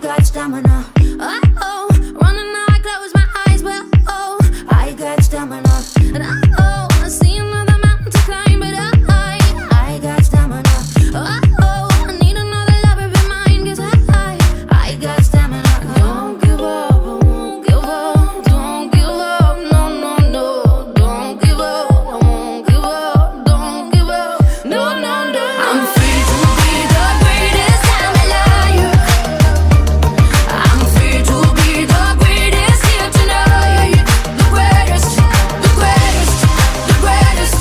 got stamina. Oh, running now I close my eyes, but oh, I got stamina. And oh, I see another mountain to climb, but I got stamina. Oh, I need another lover be mine, 'cause I got stamina. Don't give up, I won't give up. Don't give up, no, no, no. Don't give up, I won't give up. Don't give up, no, no, no. I'm free to be the greatest, I'm a liar. I'm free to be the greatest here tonight. The greatest, the greatest, the greatest,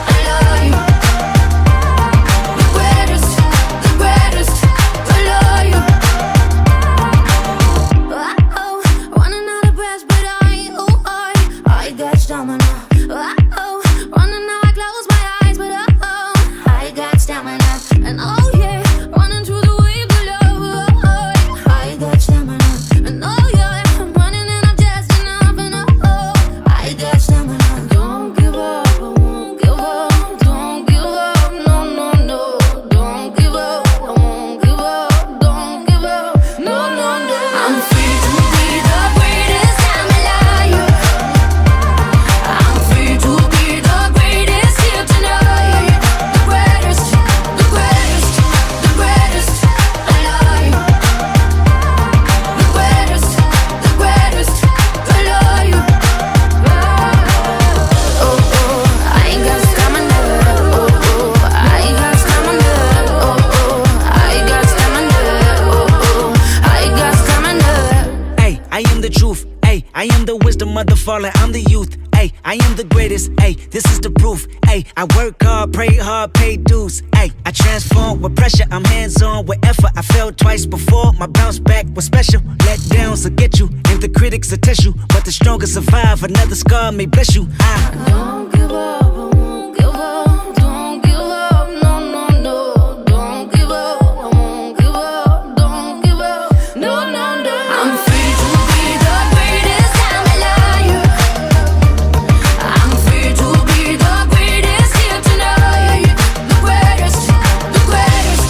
I love you. The greatest, the greatest, I love you. Oh, running out of breath, but I got stamina. Oh, running now I close my eyes, but oh, I got stamina. And oh yeah, running through the waves of love. I got stamina. And oh yeah, I'm running and I'm just enough. And oh, I got stamina. Don't give up, I won't give up. Don't give up, no, no, no. Don't give up, I won't give up. Don't give up, no, no, no. I'm free to be the greatest, I'm a liar. I'm free to be the greatest here tonight. The greatest, the greatest, the greatest, I love you. The greatest, the greatest, I love you. Oh, oh, I got stamina. Oh, oh, I got stamina. Oh, oh, I got stamina. Oh, oh, I got stamina. Ay, I am the truth. Ay, I am the wisdom of the fallen. I'm the youth. Ay, I am the greatest. Ay, this is the proof. Ay, I work hard, pray hard, pay dues. Ay, I transform with pressure. I'm hands on with effort. I fell twice before. My bounce back was special. Let downs will get you, and the critics will test you. But the strongest survive. Another scar may bless you. Don't give up, I won't give up. Don't give up, no, no, no. Don't give up, I won't give up. Don't give up, no, no, no. I'm free to be the greatest, I'm a liar. I'm free to be the greatest here tonight. The greatest, the greatest,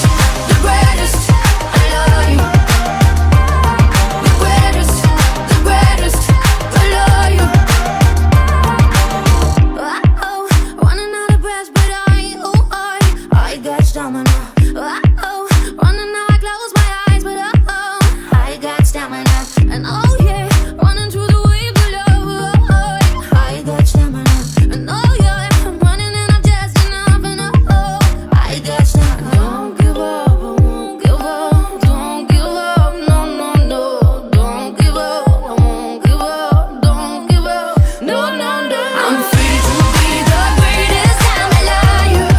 the greatest, I love you. The greatest, the greatest, I love you. Oh, running out of breath, but I got stamina. Oh, running now I close my eyes, but oh, I got stamina. And oh yeah, running through the waves of love. I got stamina. And oh yeah, I'm running and I'm just enough. And oh, I got stamina. Don't give up, I won't give up. Don't give up, no, no, no. Don't give up, I won't give up. Don't give up, no, no, no. I'm free to be the greatest, I'm a liar.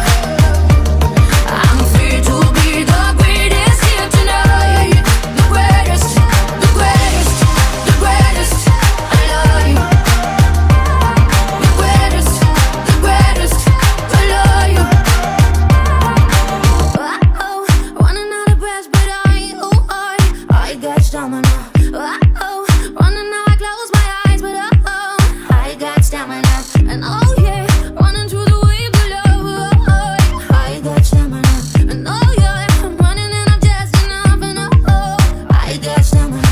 I'm free to be the greatest here tonight. The greatest, the greatest, the greatest, I love you. The greatest, the greatest, I love you. Oh, running out of breath, but I got stamina. Oh, running now I close my eyes, but oh, I got stamina. And oh yeah, running through the waves of love. I got stamina. And oh yeah, I'm running and I'm just enough. And oh, I got stamina.